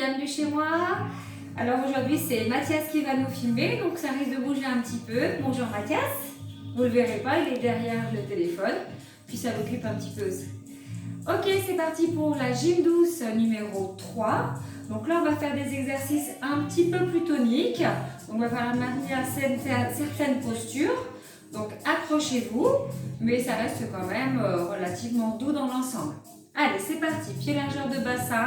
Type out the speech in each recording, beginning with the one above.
bienvenue chez moi. Alors aujourd'hui c'est Mathias qui va nous filmer, donc ça risque de bouger un petit peu. Bonjour Mathias, vous ne le verrez pas, il est derrière le téléphone, puis ça l'occupe un petit peu aussi. Ok, c'est parti pour la gym douce numéro 3. Donc là on va faire des exercices un petit peu plus toniques. On va falloir maintenir certaines postures. Donc accrochez-vous, mais ça reste quand même relativement doux dans l'ensemble. Allez, c'est parti. Pied largeur de bassin,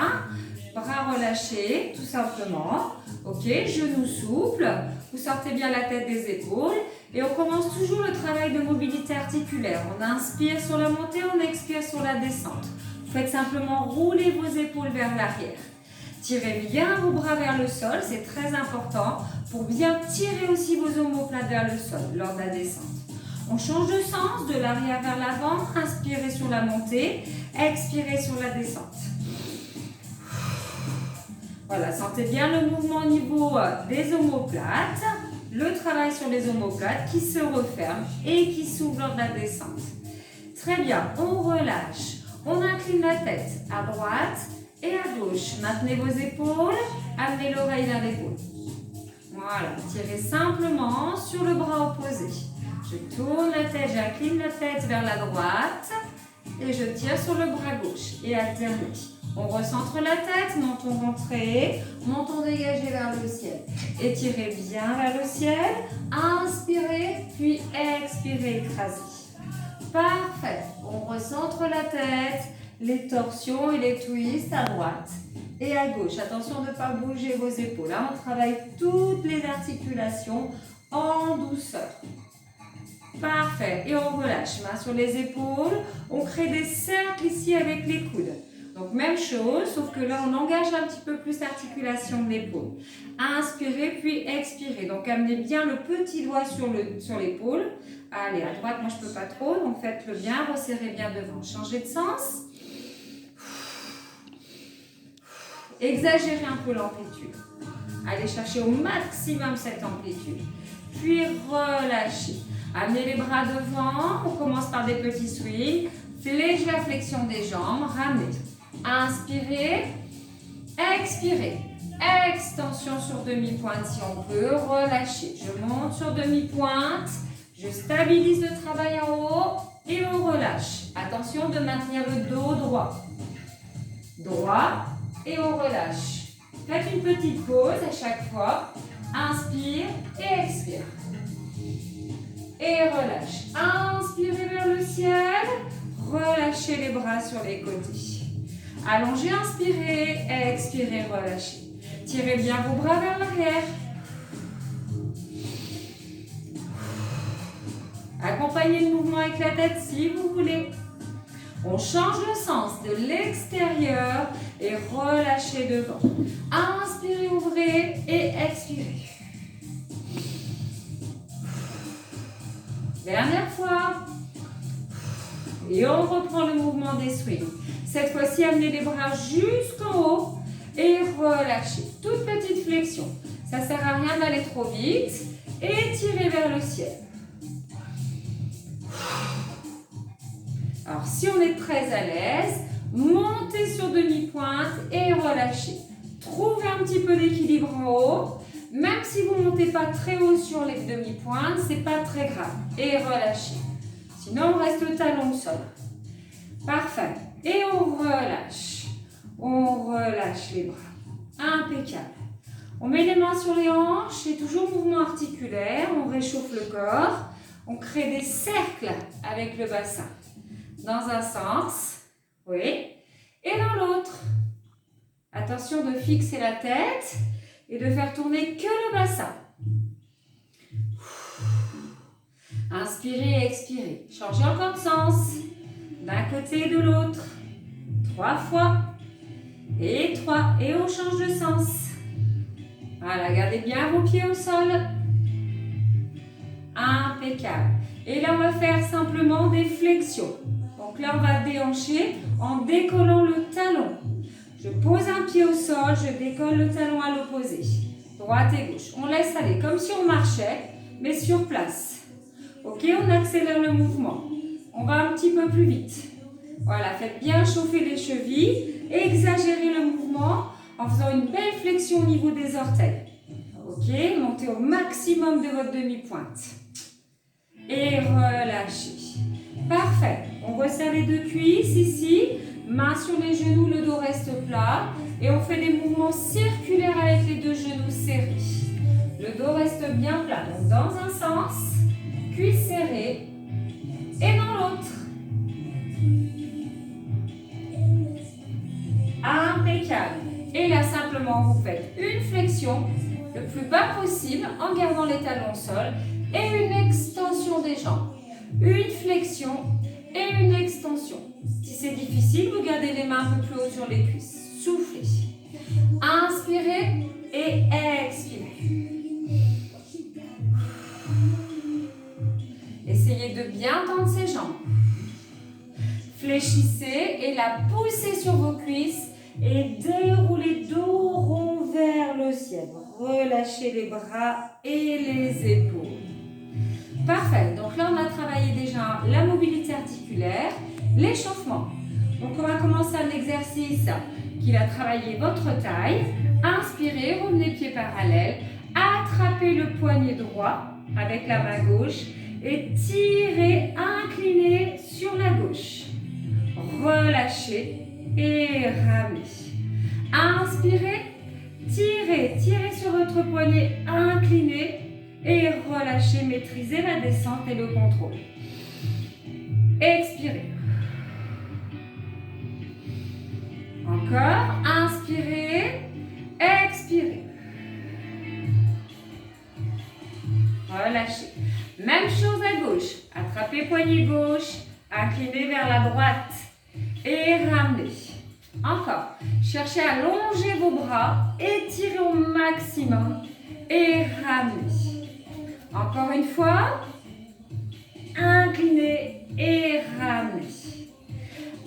bras relâchés, tout simplement. Ok, genoux souples. Vous sortez bien la tête des épaules. Et on commence toujours le travail de mobilité articulaire. On inspire sur la montée, on expire sur la descente. Vous faites simplement rouler vos épaules vers l'arrière. Tirez bien vos bras vers le sol, c'est très important pour bien tirer aussi vos omoplates vers le sol lors de la descente. On change de sens, de l'arrière vers l'avant, inspirez sur la montée, expirez sur la descente. Voilà, sentez bien le mouvement au niveau des omoplates, le travail sur les omoplates qui se referment et qui s'ouvrent lors de la descente. Très bien, on relâche, on incline la tête à droite et à gauche. Maintenez vos épaules, amenez l'oreille vers l'épaule. Voilà, tirez simplement sur le bras opposé. Je tourne la tête, j'incline la tête vers la droite et je tire sur le bras gauche et alternez. On recentre la tête, menton rentré, menton dégagé vers le ciel. Étirez bien vers le ciel, inspirez puis expirez, écrasez. Parfait, on recentre la tête, les torsions et les twists à droite et à gauche. Attention de ne pas bouger vos épaules. Là, on travaille toutes les articulations en douceur. Parfait. Et on relâche. Main sur les épaules. On crée des cercles ici avec les coudes. Donc, même chose, sauf que là, on engage un petit peu plus l'articulation de l'épaule. Inspirez, puis expirez. Donc, amenez bien le petit doigt sur l'épaule. Allez, à droite, moi, je ne peux pas trop. Donc, faites-le bien. Resserrez bien devant. Changez de sens. Exagérez un peu l'amplitude. Allez chercher au maximum cette amplitude. Puis relâchez. Amenez les bras devant. On commence par des petits swings. Fléchez la flexion des jambes. Ramenez. Inspirez. Expirez. Extension sur demi-pointe si on peut. Relâchez. Je monte sur demi-pointe. Je stabilise le travail en haut. Et on relâche. Attention de maintenir le dos droit. Droit. Et on relâche. Faites une petite pause à chaque fois. Inspire et expire. Et relâche. Inspirez vers le ciel. Relâchez les bras sur les côtés. Allongez, inspirez. Expirez, relâchez. Tirez bien vos bras vers l'arrière. Accompagnez le mouvement avec la tête si vous voulez. On change le sens de l'extérieur et relâchez devant. Inspirez, ouvrez et expirez. Dernière fois. Et on reprend le mouvement des swings. Cette fois-ci, amenez les bras jusqu'en haut et relâchez. Toute petite flexion. Ça ne sert à rien d'aller trop vite. Et tirez vers le ciel. Alors, si on est très à l'aise, montez sur demi-pointe et relâchez. Trouvez un petit peu d'équilibre en haut. Même si vous ne montez pas très haut sur les demi-pointes, ce n'est pas très grave. Et relâchez. Sinon, on reste le talon au sol. Parfait. Et on relâche. On relâche les bras. Impeccable. On met les mains sur les hanches et toujours mouvement articulaire. On réchauffe le corps. On crée des cercles avec le bassin. Dans un sens, oui, et dans l'autre. Attention de fixer la tête et de faire tourner que le bassin. Inspirez et expirez. Changez encore de sens. D'un côté et de l'autre. 3 fois. Et 3. Et on change de sens. Voilà, gardez bien vos pieds au sol. Impeccable. Et là, on va faire simplement des flexions. Donc là, on va déhancher en décollant le talon. Je pose un pied au sol, je décolle le talon à l'opposé. Droite et gauche. On laisse aller comme si on marchait, mais sur place. Ok, on accélère le mouvement. On va un petit peu plus vite. Voilà, faites bien chauffer les chevilles. Exagérez le mouvement en en faisant une belle flexion au niveau des orteils. Ok, montez au maximum de votre demi-pointe. Et relâchez. Parfait. On resserre les deux cuisses ici. Main sur les genoux, le dos reste plat. Et on fait des mouvements circulaires avec les deux genoux serrés. Le dos reste bien plat. Donc dans un sens, cuisse serrée. Et dans l'autre. Impeccable. Et là, simplement, vous faites une flexion le plus bas possible en gardant les talons au sol et une extension des jambes. Une flexion et une extension. Si c'est difficile, vous gardez les mains un peu plus haut sur les cuisses. Soufflez. Inspirez et expirez. Essayez de bien tendre ces jambes. Fléchissez et la poussez sur vos cuisses et déroulez dos rond vers le ciel. Relâchez les bras et les épaules. Parfait. Donc là, on a travaillé déjà la mobilité articulaire, l'échauffement. Donc on va commencer un exercice qui va travailler votre taille. Inspirez, revenez pieds parallèles. Attrapez le poignet droit avec la main gauche et tirez, inclinez sur la gauche. Relâchez et ramenez. Inspirez, tirez, tirez sur votre poignet, inclinez et relâchez, maîtrisez la descente et le contrôle. Expirez. Encore, inspirez, expirez. Relâchez. Même chose à gauche. Attrapez poignet gauche, inclinez vers la droite et ramenez. Encore. Cherchez à allonger vos bras, étirez au maximum et ramenez. Encore une fois. Inclinez et ramenez.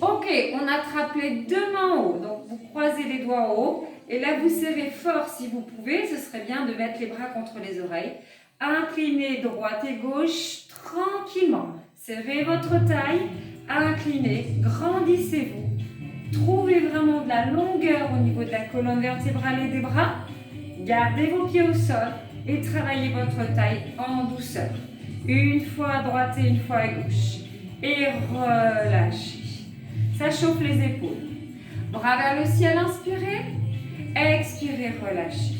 Ok, on attrape les deux mains en haut. Donc vous croisez les doigts en haut et là vous serrez fort si vous pouvez. Ce serait bien de mettre les bras contre les oreilles. Inclinez droite et gauche tranquillement. Serrez votre taille. Inclinez, grandissez-vous. Trouvez vraiment de la longueur au niveau de la colonne vertébrale et des bras. Gardez vos pieds au sol et travaillez votre taille en douceur. Une fois à droite et une fois à gauche. Et relâchez. Ça chauffe les épaules. Bras vers le ciel, inspirez. Expirez, relâchez.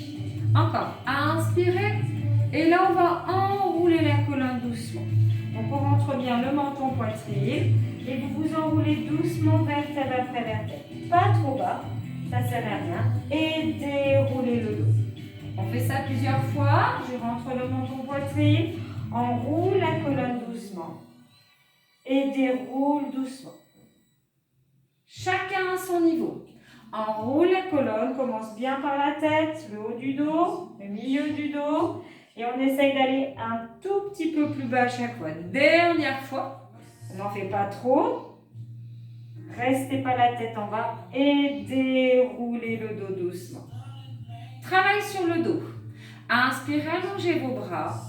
Encore, inspirez. Et là, on va enrouler la colonne doucement. Donc, on rentre bien le menton poitrine. Et vous vous enroulez doucement vertèbre après vertèbre. Pas trop bas, ça ne sert à rien. Et déroulez le dos. On fait ça plusieurs fois. Je rentre le menton poitrine. Enroule la colonne doucement. Et déroule doucement. Chacun à son niveau. Enroule la colonne, commence bien par la tête, le haut du dos, le milieu du dos. Et on essaye d'aller un tout petit peu plus bas à chaque fois. Dernière fois, on n'en fait pas trop. Restez pas la tête en bas et déroulez le dos doucement. Travaille sur le dos. Inspirez, allongez vos bras.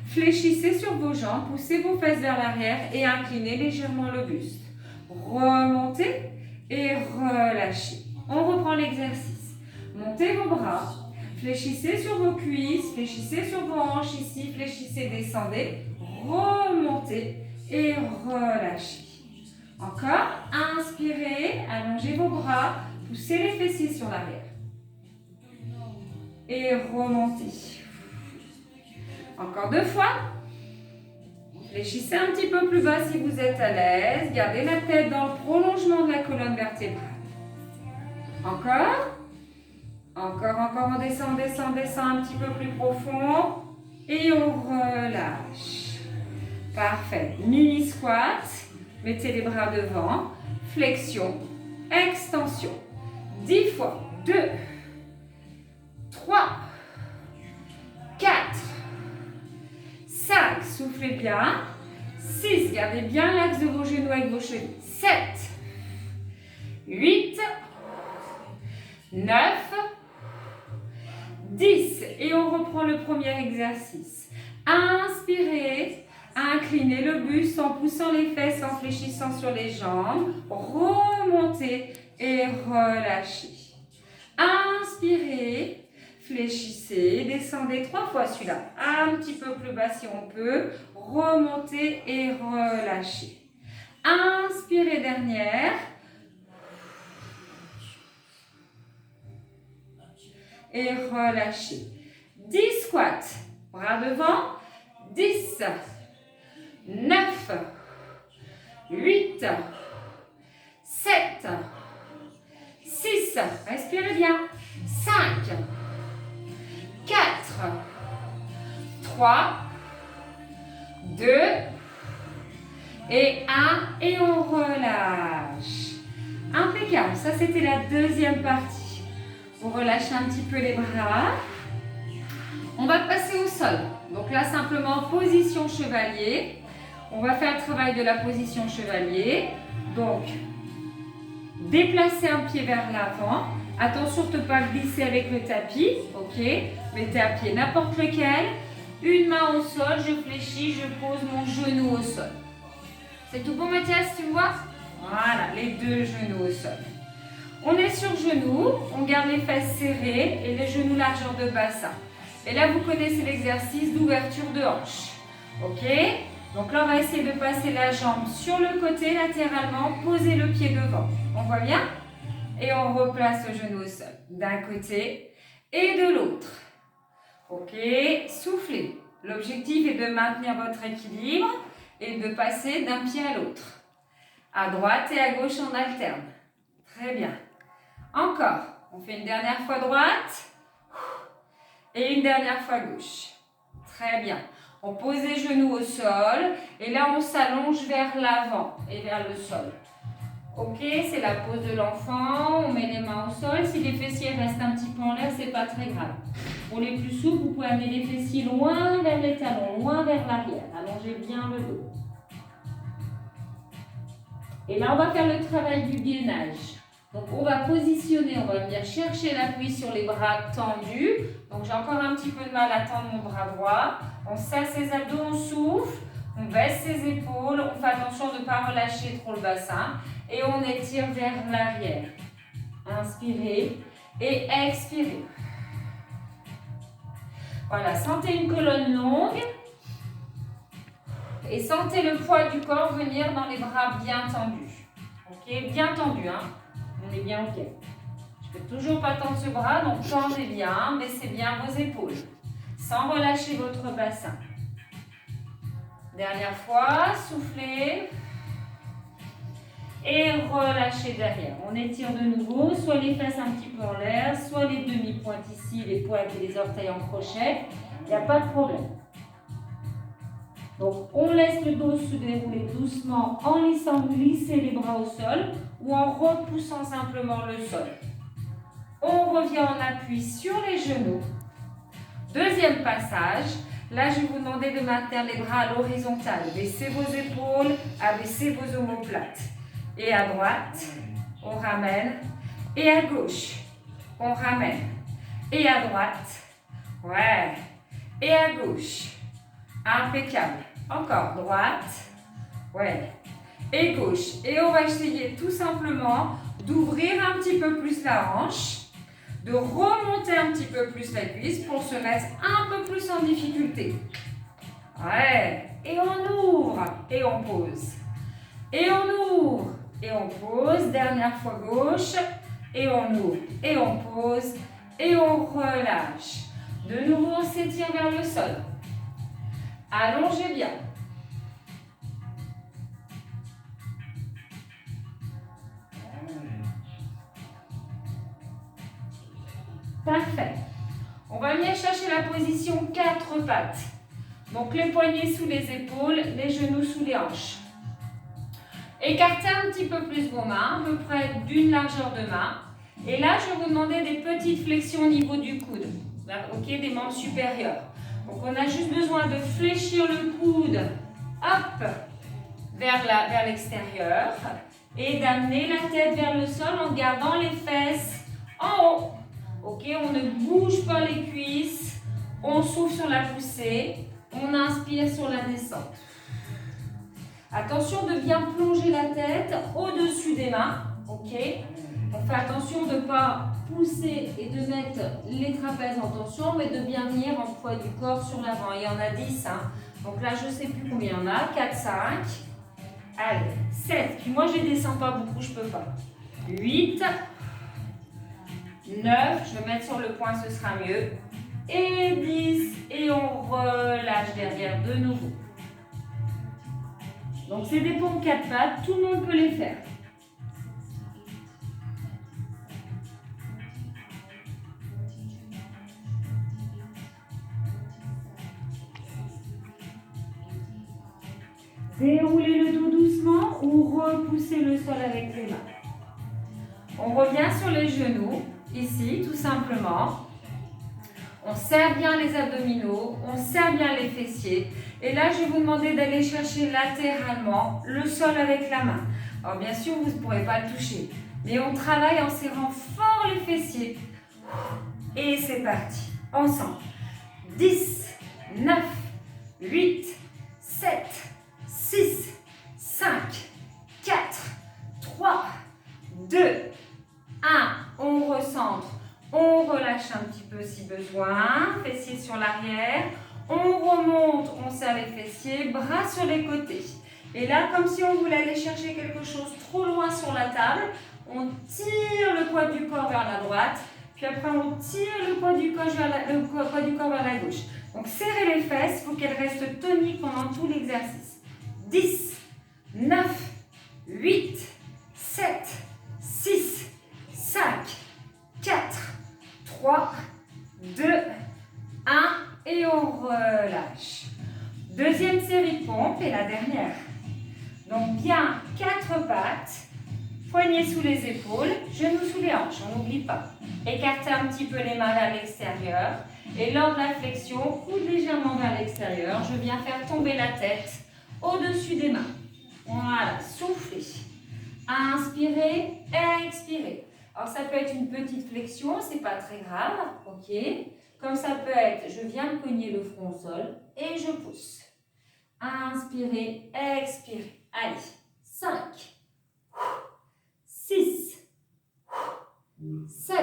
Fléchissez sur vos jambes, poussez vos fesses vers l'arrière et inclinez légèrement le buste. Remontez et relâchez. On reprend l'exercice. Montez vos bras. Fléchissez sur vos cuisses, fléchissez sur vos hanches ici, fléchissez, descendez, remontez et relâchez. Encore, inspirez, allongez vos bras, poussez les fessiers sur l'arrière. Et remontez. Encore deux fois. Fléchissez un petit peu plus bas si vous êtes à l'aise. Gardez la tête dans le prolongement de la colonne vertébrale. Encore. Encore, on descend un petit peu plus profond. Et on relâche. Parfait. Mini squat. Mettez les bras devant. Flexion. Extension. 10 fois. 2, 3, 4, 5. Soufflez bien. 6. Gardez bien l'axe de vos genoux avec vos chevilles. 7, 8, 9, 10. Et on reprend le premier exercice. Inspirez, inclinez le buste en poussant les fesses, en fléchissant sur les jambes. Remontez et relâchez. Inspirez. Inspirez, fléchissez, descendez 3 fois celui-là. Un petit peu plus bas si on peut. Remontez et relâchez. Inspirez, dernière. Et relâchez. 10 squats. Bras devant. 10, 9, 8, 7, 6. Respirez bien. 5, 4, 3, 2 et 1. Et on relâche. Impeccable. Ça, c'était la deuxième partie. Vous relâchez un petit peu les bras. On va passer au sol. Donc là, simplement, position chevalier. On va faire le travail de la position chevalier. Donc, déplacez un pied vers l'avant. Attention de ne pas glisser avec le tapis. Ok. Mettez un pied n'importe lequel. Une main au sol, je fléchis, je pose mon genou au sol. C'est tout bon, Mathias, tu me vois? Voilà, les deux genoux au sol. On est sur genoux, on garde les fesses serrées et les genoux largeur de bassin. Et là, vous connaissez l'exercice d'ouverture de hanche. Ok? Donc là, on va essayer de passer la jambe sur le côté latéralement, poser le pied devant. On voit bien? Et on replace le genou au sol, d'un côté et de l'autre. Ok? Soufflez. L'objectif est de maintenir votre équilibre et de passer d'un pied à l'autre. À droite et à gauche, on alterne. Très bien. Encore. On fait une dernière fois droite. Et une dernière fois gauche. Très bien. On pose les genoux au sol. Et là, on s'allonge vers l'avant et vers le sol. Ok, c'est la pose de l'enfant. On met les mains au sol. Si les fessiers restent un petit peu en l'air, c'est pas très grave. Pour les plus souples, vous pouvez amener les fessiers loin vers les talons, loin vers l'arrière. Allongez bien le dos. Et là, on va faire le travail du gainage. Donc, on va positionner, on va venir chercher l'appui sur les bras tendus. Donc, j'ai encore un petit peu de mal à tendre mon bras droit. On serre ses abdos, on souffle, on baisse ses épaules. On fait attention de ne pas relâcher trop le bassin. Et on étire vers l'arrière. Inspirez et expirez. Voilà, sentez une colonne longue. Et sentez le poids du corps venir dans les bras bien tendus. Ok, bien tendus, hein. On est bien ok. Je ne peux toujours pas tendre ce bras, donc tendez bien, baissez bien vos épaules, sans relâcher votre bassin. Dernière fois, soufflez. Et relâchez derrière. On étire de nouveau, soit les fesses un petit peu en l'air, soit les demi-pointes ici, les pointes et les orteils en crochet. Il n'y a pas de problème. Donc, on laisse le dos se dérouler doucement en laissant glisser les bras au sol ou en repoussant simplement le sol. On revient en appui sur les genoux. Deuxième passage. Là, je vais vous demander de maintenir les bras à l'horizontale. Baissez vos épaules, abaissez vos omoplates. Et à droite, on ramène. Et à gauche, on ramène. Et à droite, ouais. Et à gauche. Impeccable. Encore droite. Ouais. Et gauche. Et on va essayer tout simplement d'ouvrir un petit peu plus la hanche, de remonter un petit peu plus la cuisse pour se mettre un peu plus en difficulté. Ouais. Et on ouvre. Et on pose. Et on ouvre. Et on pose. Dernière fois gauche. Et on ouvre. Et on pose. Et on relâche. De nouveau, on s'étire vers le sol. Allongez bien. Parfait. On va venir chercher la position 4 pattes. Donc les poignets sous les épaules, les genoux sous les hanches. Écartez un petit peu plus vos mains, à peu près d'une largeur de main. Et là, je vais vous demander des petites flexions au niveau du coude. Ok, des membres supérieurs. Donc on a juste besoin de fléchir le coude, hop, vers l'extérieur et d'amener la tête vers le sol en gardant les fesses en haut. Ok, on ne bouge pas les cuisses, on souffle sur la poussée, on inspire sur la descente. Attention de bien plonger la tête au-dessus des mains, ok. On fait attention de ne pas pousser et de mettre les trapèzes en tension, mais de bien venir en poids du corps sur l'avant. Il y en a 10. Hein. Donc là, je ne sais plus combien il y en a. 4, 5. Allez, 7. Puis moi, je ne descends pas beaucoup, je ne peux pas. 8. 9. Je vais mettre sur le point, ce sera mieux. Et 10. Et on relâche derrière de nouveau. Donc, c'est des pompes 4 pattes. Tout le monde peut les faire. Déroulez le dos doucement ou repoussez le sol avec les mains. On revient sur les genoux, ici, tout simplement. On serre bien les abdominaux, on serre bien les fessiers. Et là, je vais vous demander d'aller chercher latéralement le sol avec la main. Alors, bien sûr, vous ne pourrez pas le toucher. Mais on travaille en serrant fort les fessiers. Et c'est parti. Ensemble. 10, 9, 8, 7, 6, 5, 4, 3, 2, 1. On recentre. On relâche un petit peu si besoin. Fessiers sur l'arrière. On remonte, on serre les fessiers, bras sur les côtés. Et là, comme si on voulait aller chercher quelque chose trop loin sur la table, on tire le poids du corps vers la droite. Puis après, on tire le poids du corps vers la gauche. Donc, serrez les fesses, il faut qu'elles restent toniques pendant tout l'exercice. 10, 9, 8, 7, 6, 5, 4, 3, 2, 1 et on relâche. Deuxième série de pompes et la dernière. Donc bien 4 pattes, poignets sous les épaules, genoux sous les hanches, on n'oublie pas. Écartez un petit peu les mains vers l'extérieur et lors de la flexion, coude légèrement vers l'extérieur. Je viens faire tomber la tête au-dessus des mains. Voilà, soufflez. Inspirez, expirez. Alors ça peut être une petite flexion, c'est pas très grave, ok. Comme ça peut être, je viens de cogner le front au sol et je pousse. Inspirez, expirez. Allez, 5, 6, 7,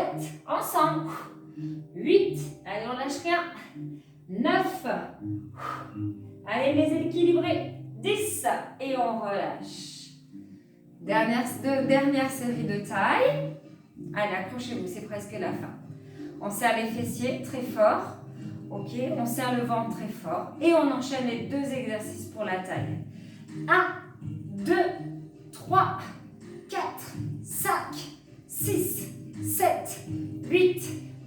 ensemble, 8, allez on lâche rien, 9, allez les équilibrer, 10 et on relâche. Dernière série de taille. Allez, accrochez-vous, c'est presque la fin. On serre les fessiers très fort. Ok, on serre le ventre très fort. Et on enchaîne les 2 exercices pour la taille. 1, 2, 3, 4, 5, 6, 7, 8,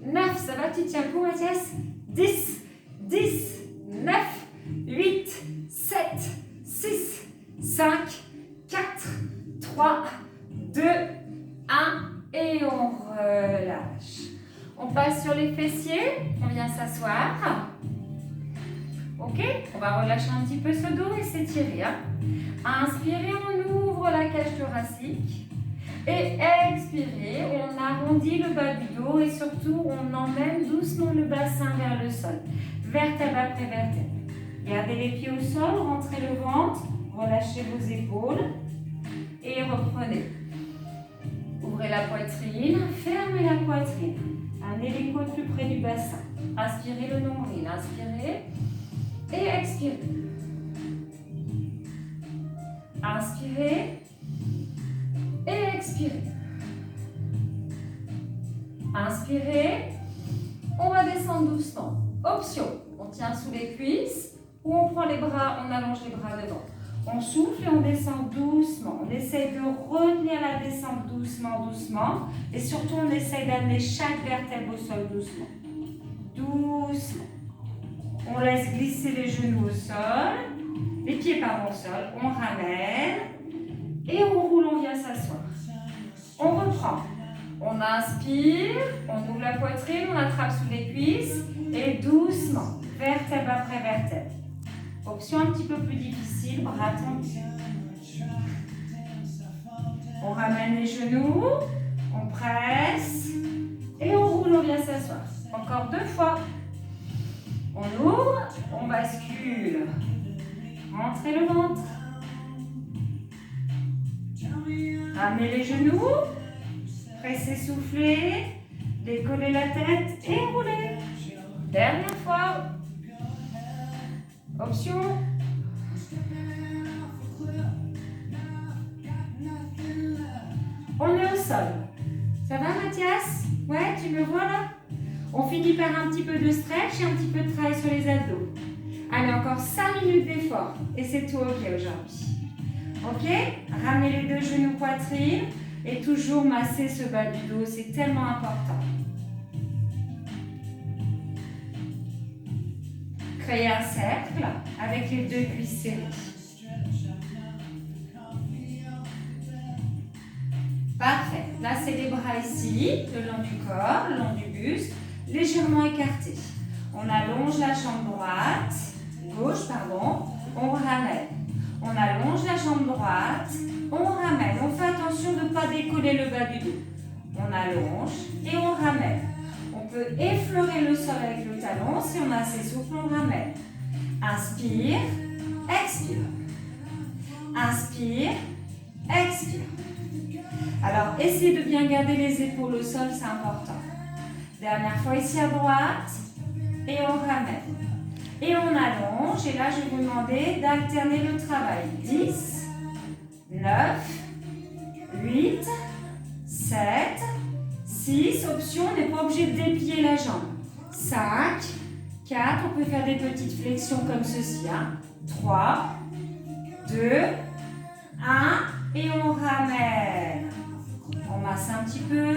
9. Ça va, tu tiens le coup, Mathias? 10, 10, 9, 8, 7, 6, 5, 4, 3, 2, 1. Et on relâche. On passe sur les fessiers, on vient s'asseoir. Ok, on va relâcher un petit peu ce dos et s'étirer. Hein. Inspirez, on ouvre la cage thoracique. Et expirez, on arrondit le bas du dos et surtout on emmène doucement le bassin vers le sol. Vertèbre après vertèbre. Gardez les pieds au sol, rentrez le ventre, relâchez vos épaules et reprenez. Ouvrez la poitrine, fermez la poitrine. Amenez les côtes plus près du bassin. Inspirez le nombril, inspirez et expirez. Inspirez et expirez. Inspirez. On va descendre doucement. Option, on tient sous les cuisses ou on prend les bras, on allonge les bras devant. On souffle et on descend doucement. On essaye de retenir la descente doucement, doucement. Et surtout, on essaye d'amener chaque vertèbre au sol doucement. Doucement. On laisse glisser les genoux au sol. Les pieds par au sol. On ramène. Et on roule, on vient s'asseoir. On reprend. On inspire. On ouvre la poitrine. On attrape sous les cuisses. Et doucement. Vertèbre après vertèbre. Option un petit peu plus difficile, bras tendus. On ramène les genoux, on presse et on roule, on vient s'asseoir. Encore 2 fois. On ouvre, on bascule. Rentrez le ventre. Ramenez les genoux. Pressez, soufflez. Décollez la tête et roulez. Dernière fois. Option. On est au sol. Ça va Mathias? Ouais, tu me vois là? On finit par un petit peu de stretch et un petit peu de travail sur les abdos. Allez, encore 5 minutes d'effort. Et c'est tout ok aujourd'hui. Ok? Ramenez les deux genoux poitrine et toujours masser ce bas du dos. C'est tellement important. Créez un cercle avec les deux cuisses serrées. Parfait. Placez les bras ici, le long du corps, le long du buste, légèrement écartés. On allonge la jambe droite, gauche, pardon, on ramène. On allonge la jambe droite, on ramène. On fait attention de ne pas décoller le bas du dos. On allonge et on ramène. On peut effleurer le sol avec le talon. Si on a assez souffle, on ramène. Inspire, expire. Inspire, expire. Alors, essayez de bien garder les épaules au sol, c'est important. Dernière fois ici à droite. Et on ramène. Et on allonge. Et là, je vais vous demander d'alterner le travail. 10, 9, 8, 7, 6. Option, on n'est pas obligé de déplier la jambe. 5, 4. On peut faire des petites flexions comme ceci. 3, 2, 1. Et on ramène. On masse un petit peu.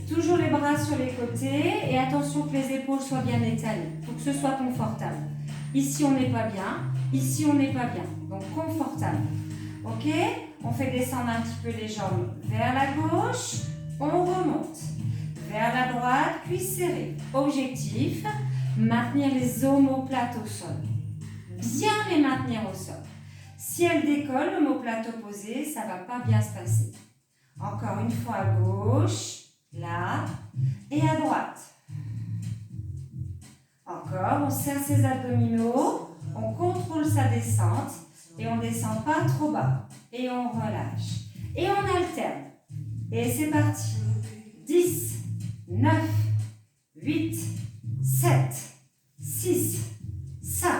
Toujours les bras sur les côtés et attention que les épaules soient bien étalées. Il faut que ce soit confortable. Ici, on n'est pas bien. Ici, on n'est pas bien. Donc, confortable. Ok? On fait descendre un petit peu les jambes vers la gauche. On remonte. Vers la droite, cuisse serrée. Objectif, maintenir les omoplates au sol. Bien les maintenir au sol. Si elles décollent, l'omoplate opposée, ça ne va pas bien se passer. Encore une fois à gauche. Là et à droite. Encore, on serre ses abdominaux, on contrôle sa descente et on ne descend pas trop bas. Et on relâche. Et on alterne. Et c'est parti. 10, 9, 8, 7, 6, 5,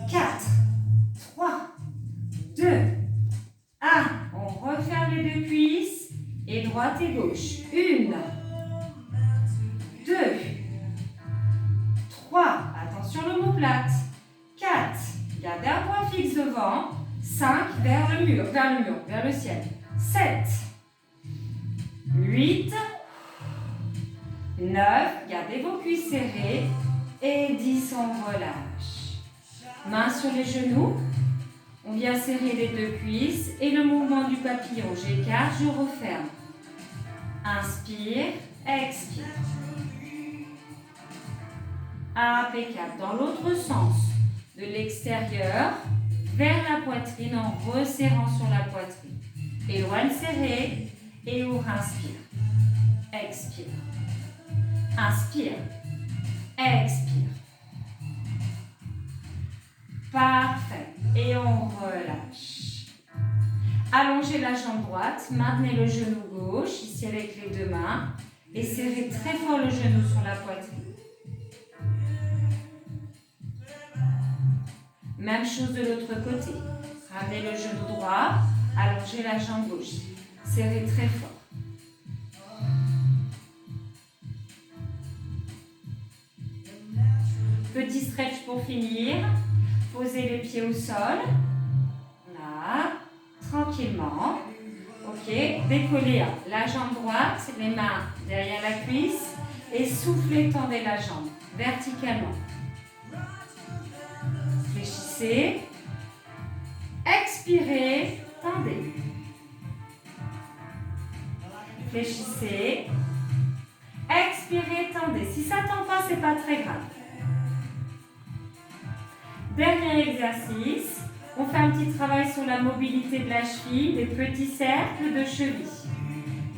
4, 3, 2, 1. On referme les deux cuisses. Et droite et gauche. 1, 2, 3. Attention l'omoplate. 4. Gardez un point fixe devant. 5. Vers le mur, vers le ciel. 7, 8, 9. Gardez vos cuisses serrées. Et 10, on relâche. Main sur les genoux. On vient serrer les deux cuisses. Et le mouvement du papillon. J'écarte, je referme. Inspire, expire. Impeccable. Dans l'autre sens, de l'extérieur vers la poitrine en resserrant sur la poitrine. Éloigne serré et ouvre, inspire. Expire. Inspire. Expire. Parfait. Et on relâche. Allongez la jambe droite, maintenez le genou gauche, ici avec les deux mains, et serrez très fort le genou sur la poitrine. Même chose de l'autre côté. Ramenez le genou droit, allongez la jambe gauche. Serrez très fort. Petit stretch pour finir. Posez les pieds au sol. Là. Tranquillement. Ok. Décollez la jambe droite, les mains derrière la cuisse. Et soufflez, tendez la jambe verticalement. Fléchissez. Expirez, tendez. Fléchissez. Expirez, tendez. Si ça ne tend pas, ce n'est pas très grave. Dernier exercice. On fait un petit travail sur la mobilité de la cheville, des petits cercles de cheville.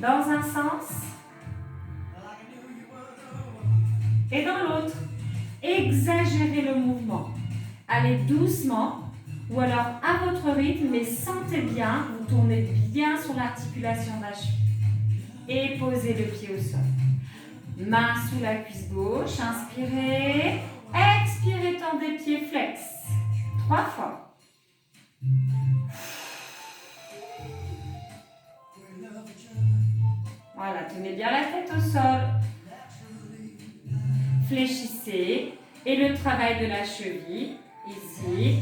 Dans un sens et dans l'autre. Exagérez le mouvement. Allez doucement ou alors à votre rythme, mais sentez bien, vous tournez bien sur l'articulation de la cheville. et posez le pied au sol. Main sous la cuisse gauche, inspirez, expirez, tendez pied flex. 3 fois. Voilà, tenez bien la tête au sol. Fléchissez et le travail de la cheville, ici,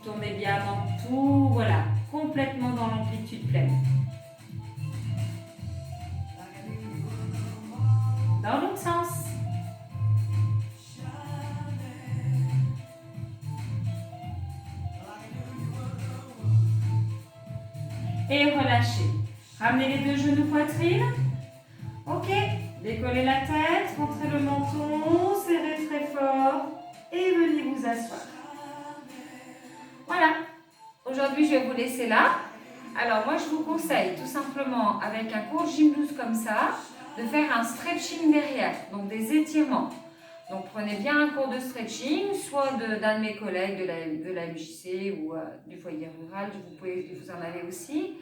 tournez bien dans tout, voilà, complètement dans l'amplitude pleine. Dans l'autre sens. Et relâchez. Ramenez les deux genoux poitrine. Ok. Décollez la tête, rentrez le menton, serrez très fort et venez vous asseoir. Voilà. Aujourd'hui, je vais vous laisser là. Alors, moi, je vous conseille tout simplement, avec un court gym douce comme ça, de faire un stretching derrière, donc des étirements. Donc, prenez bien un cours de stretching, soit d'un de mes collègues de la MJC ou du foyer rural, vous en avez aussi.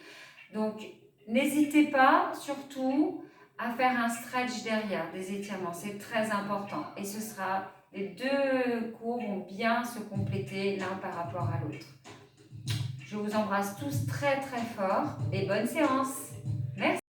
Donc, n'hésitez pas, surtout, à faire un stretch derrière, des étirements. C'est très important. Et les deux cours vont bien se compléter l'un par rapport à l'autre. Je vous embrasse tous très très fort et bonne séance. Merci.